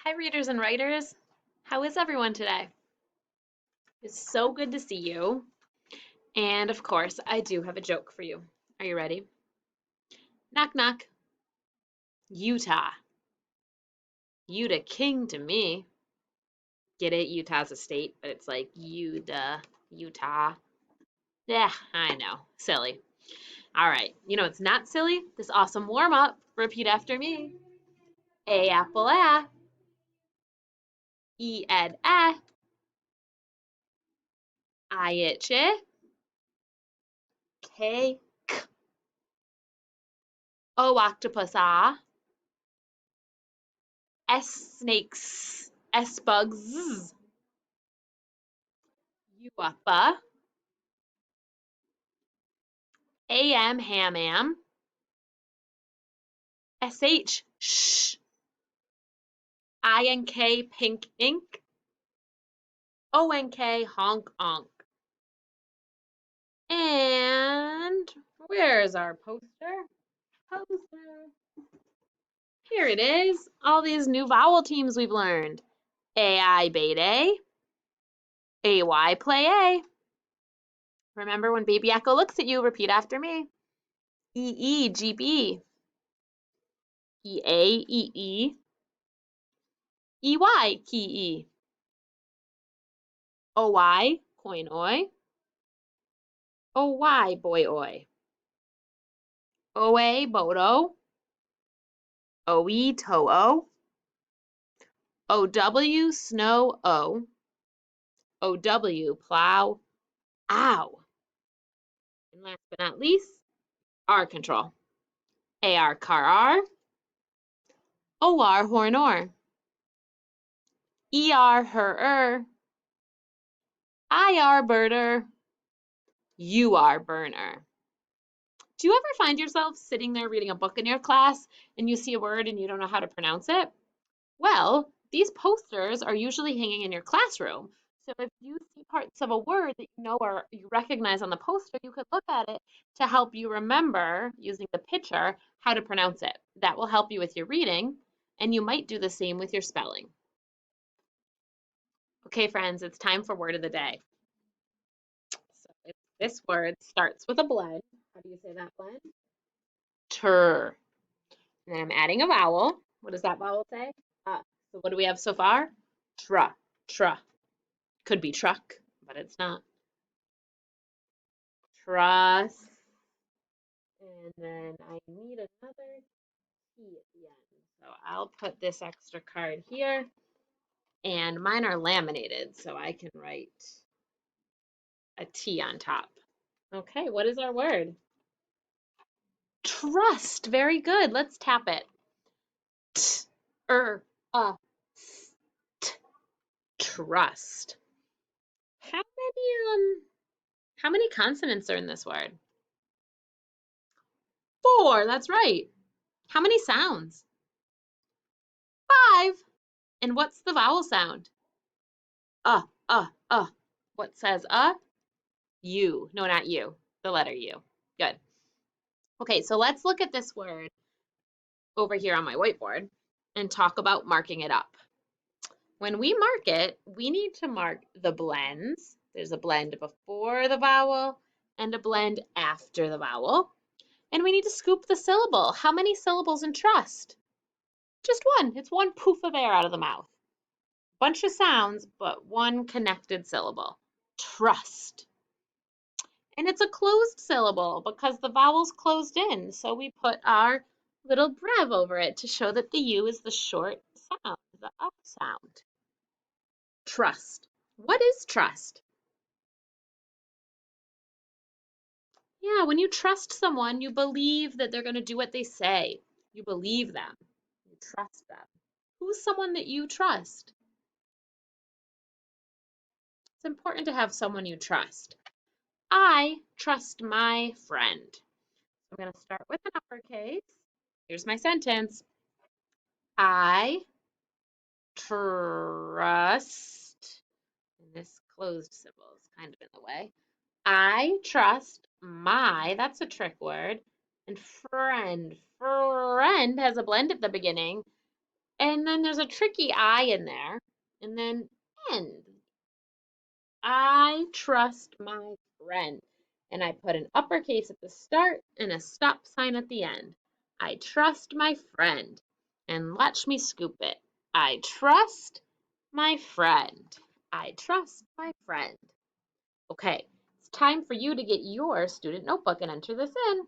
Hi, readers and writers. How is everyone today? It's so good to see you. And of course, I do have a joke for you. Are you ready? Knock, knock. Utah. You the king to me. Get it? Utah's a state, but it's like Utah. Yeah, I know. Silly. All right. You know it's not silly? This awesome warm up. Repeat after me. A apple a. E ed a. I itch. K. O octopus ah. S snakes. S bugs. U uppa. AM ham am. SH sh. INK pink ink. ONK honk onk. And where's our poster? Poster. Here it is. All these new vowel teams we've learned. AI beta. AY play A. Remember when Baby Echo looks at you, repeat after me. EE GB. EA EE. EY key E. OY coin oi. OY boy oi. OA bodo. OE to-o. OW snow o. OW plow ow. And last but not least, R control. AR car R. OR horn or. ER her IR birder. UR burner. Do you ever find yourself sitting there reading a book in your class and you see a word and you don't know how to pronounce it? Well, these posters are usually hanging in your classroom. So if you see parts of a word that you know or you recognize on the poster, you could look at it to help you remember, using the picture, how to pronounce it. That will help you with your reading, and you might do the same with your spelling. Okay, friends, it's time for word of the day. So this word starts with a blend. How do you say that blend? Tur. And then I'm adding a vowel. What does that vowel say? So what do we have so far? Tra, tra. Could be truck, but it's not. Trust. And then I need another T at the end. So I'll put this extra card here. And mine are laminated, so I can write a T on top. Okay, what is our word? Trust. Very good. Let's tap it. T, st. Trust. How many consonants are in this word? 4. That's right. How many sounds? 5. And what's the vowel sound? Uh, uh, uh. What says U. No, not you. The letter U. Good. Okay, so let's look at this word over here on my whiteboard and talk about marking it up. When we mark it, we need to mark the blends. There's a blend before the vowel and a blend after the vowel. And we need to scoop the syllable. How many syllables in trust? Just one. It's one poof of air out of the mouth. Bunch of sounds, but one connected syllable. Trust. And it's a closed syllable because the vowel's closed in. So we put our little brev over it to show that the U is the short sound, the up sound. Trust. What is trust? Yeah, when you trust someone, you believe that they're going to do what they say. You believe them. You trust them. Who's someone that you trust? It's important to have someone you trust. I trust my friend. I'm going to start with an uppercase. Here's my sentence. I trust, and this closed symbol is kind of in the way. I trust my, that's a trick word, and friend. Friend has a blend at the beginning, And then there's a tricky I in there. And then end. I trust my friend. And I put an uppercase at the start and a stop sign at the end. I trust my friend. And watch me scoop it. I trust my friend. I trust my friend. Okay, it's time for you to get your student notebook and enter this in.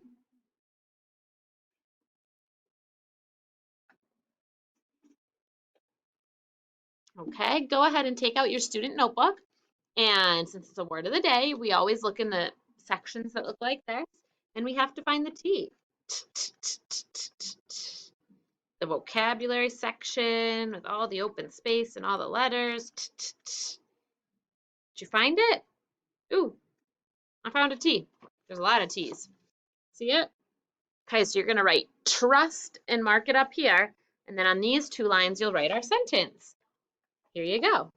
Okay, go ahead and take out your student notebook. And since it's a word of the day, we always look in the sections that look like this, and we have to find the T. The vocabulary section with all the open space and all the letters. Did you find it? Ooh, I found a T. There's a lot of T's. See it? Okay, so you're going to write trust and mark it up here. And then on these two lines, you'll write our sentence. Here you go.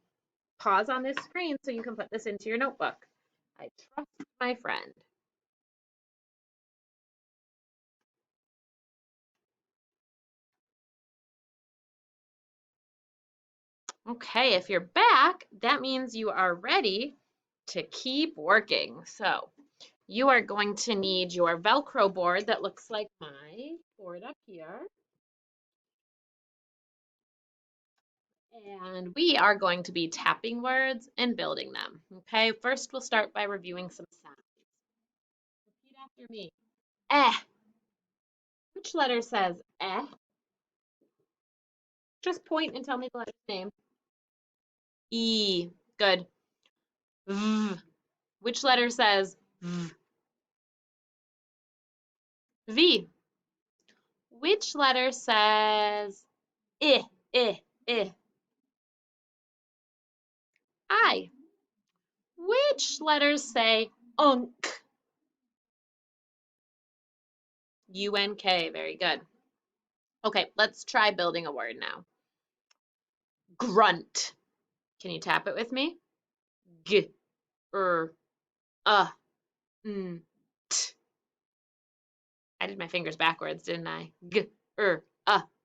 Pause on this screen so you can put this into your notebook. I trust my friend. Okay, if you're back, that means you are ready to keep working. So you are going to need your Velcro board that looks like my board up here. And we are going to be tapping words and building them. Okay, first we'll start by reviewing some sounds. Repeat after me. Eh. Which letter says eh? Just point and tell me the letter's name. E. Good. V. Which letter says v? V. Which letter says I? I. I. I. Which letters say unk? U-N-K. Very good. Okay, let's try building a word now. Grunt. Can you tap it with me? G, R, N, T. I did my fingers backwards, didn't I? G, R,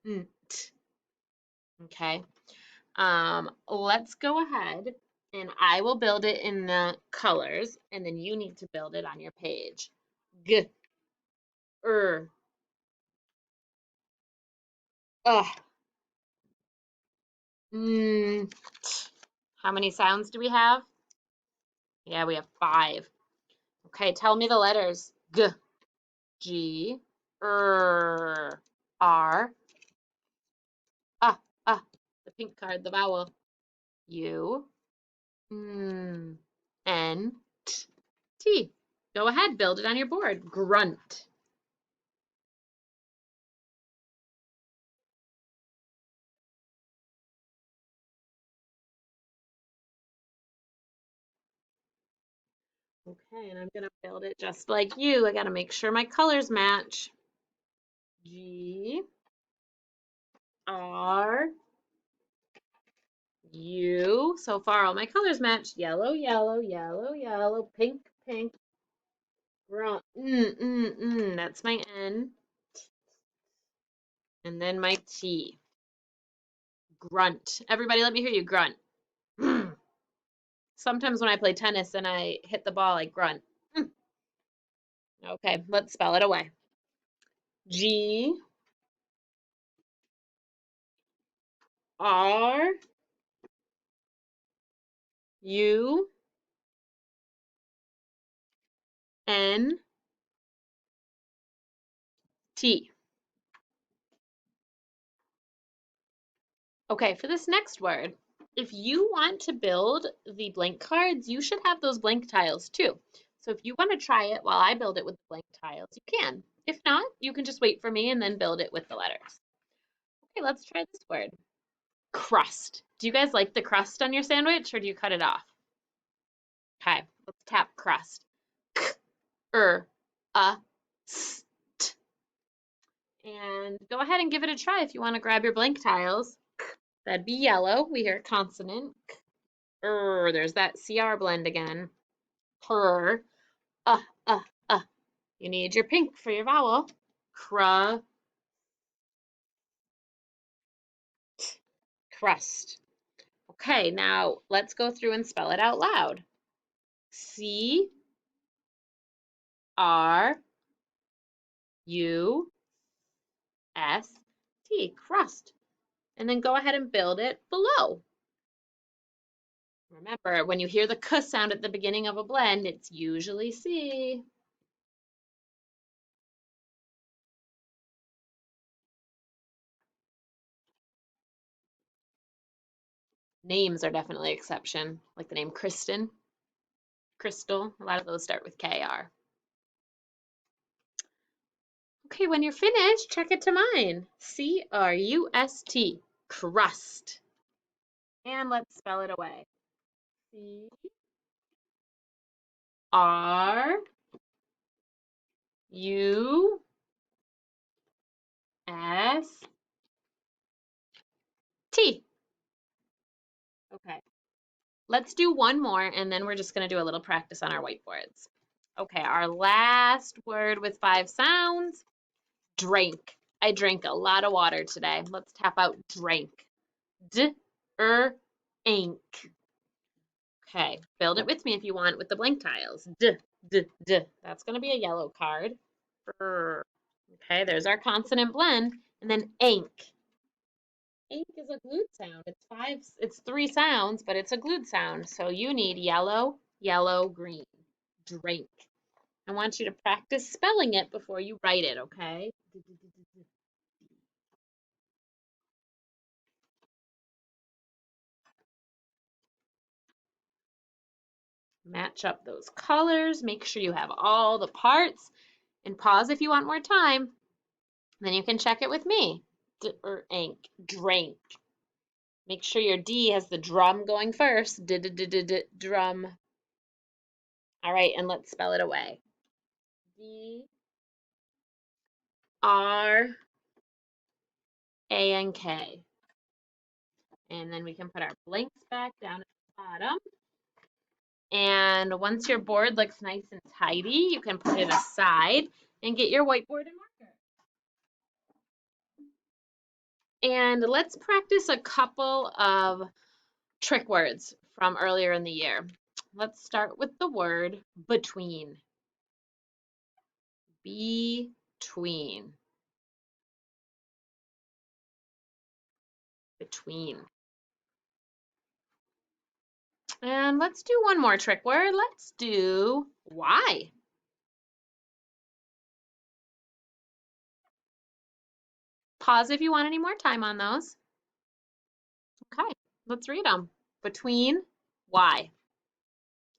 N, T. Okay. Let's go ahead and I will build it in the colors, and then you need to build it on your page. G, R, N, T. How many sounds do we have? Yeah, we have 5. Okay, tell me the letters. G, G, R, the pink card, the vowel. U, N, T, T. Go ahead, build it on your board. Grunt. Okay, and I'm gonna build it just like you. I gotta make sure my colors match. G, R, U. So far, all my colors match. Yellow, yellow, yellow, yellow, pink, pink, grunt. That's my N. And then my T. Grunt. Everybody, let me hear you grunt. Sometimes when I play tennis and I hit the ball, I grunt. Okay, let's spell it away. G, R, U, N, T. Okay, for this next word, if you want to build the blank cards, you should have those blank tiles too. So if you want to try it while I build it with the blank tiles, you can. If not, you can just wait for me and then build it with the letters. Okay, let's try this word. Crust. Do you guys like the crust on your sandwich or do you cut it off? Okay, let's tap crust. K, S, T. And go ahead and give it a try if you want to grab your blank tiles. That'd be yellow. We hear consonant. There's that CR blend again. Cr. You need your pink for your vowel. Cr. crust. Okay, now let's go through and spell it out loud. C-R-U-S-T, crust. And then go ahead and build it below. Remember, when you hear the k sound at the beginning of a blend, it's usually C. Names are definitely an exception, like the name Kristen, Crystal. A lot of those start with KR. Okay, when you're finished, check it to mine. C-R-U-S-T, crust. And let's spell it away. C-R-U-S-T. Okay. Let's do one more, and then we're just going to do a little practice on our whiteboards. Okay, our last word with 5 sounds, drink. I drank a lot of water today. Let's tap out drink. D-er-ink. Okay, build it with me if you want with the blank tiles. D. That's going to be a yellow card. Okay, there's our consonant blend. And then ink. Ink is a glued sound. It's 3 sounds, but it's a glued sound. So you need yellow, yellow, green. Drink. I want you to practice spelling it before you write it, okay? Match up those colors. Make sure you have all the parts. And pause if you want more time. Then you can check it with me. D-er-ink. Drink. Make sure your D has the drum going first. Drum. All right, and let's spell it away. D-R-A-N-K. And then we can put our blanks back down at the bottom. And once your board looks nice and tidy, you can put it aside and get your whiteboard and marker. And let's practice a couple of trick words from earlier in the year. Let's start with the word between. Between. Between. And let's do one more trick word. Let's do why. Pause if you want any more time on those. Okay, let's read them. Between, why.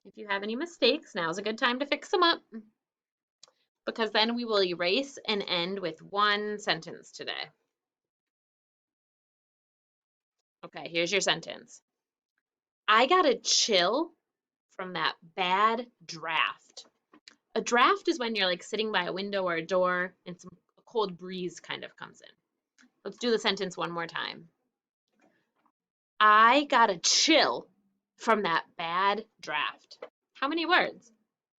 If you have any mistakes, now's a good time to fix them up, because then we will erase and end with one sentence today. Okay, here's your sentence. I got a chill from that bad draft. A draft is when you're like sitting by a window or a door and a cold breeze kind of comes in. Let's do the sentence one more time. I got a chill from that bad draft. How many words?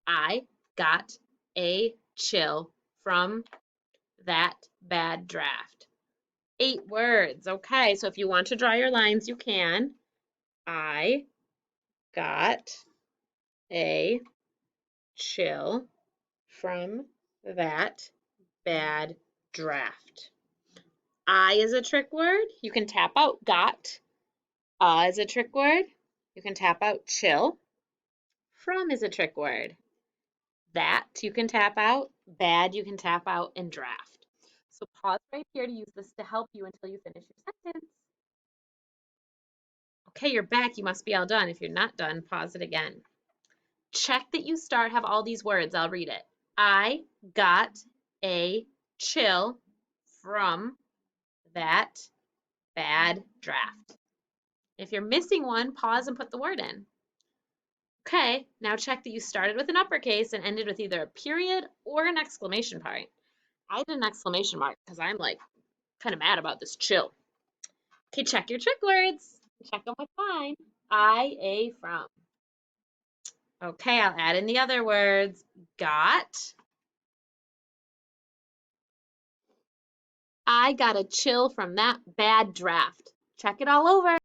I got a chill from that bad draft. 8 words. Okay, so if you want to draw your lines, you can. I got a chill from that bad draft. I is a trick word. You can tap out got. Is a trick word. You can tap out chill. From is a trick word. That you can tap out. Bad you can tap out, and draft. So pause right here to use this to help you until you finish your sentence. Okay, you're back. You must be all done. If you're not done, pause it again. Check that you have all these words. I'll read it. I got a chill from that bad draft. If you're missing one, pause and put the word in. Okay, now check that you started with an uppercase and ended with either a period or an exclamation point. I did an exclamation mark because I'm like kind of mad about this chill. Okay, check your trick words. Check them with mine. I, a, from. Okay, I'll add in the other words. Got. I got a chill from that bad draft. Check it all over.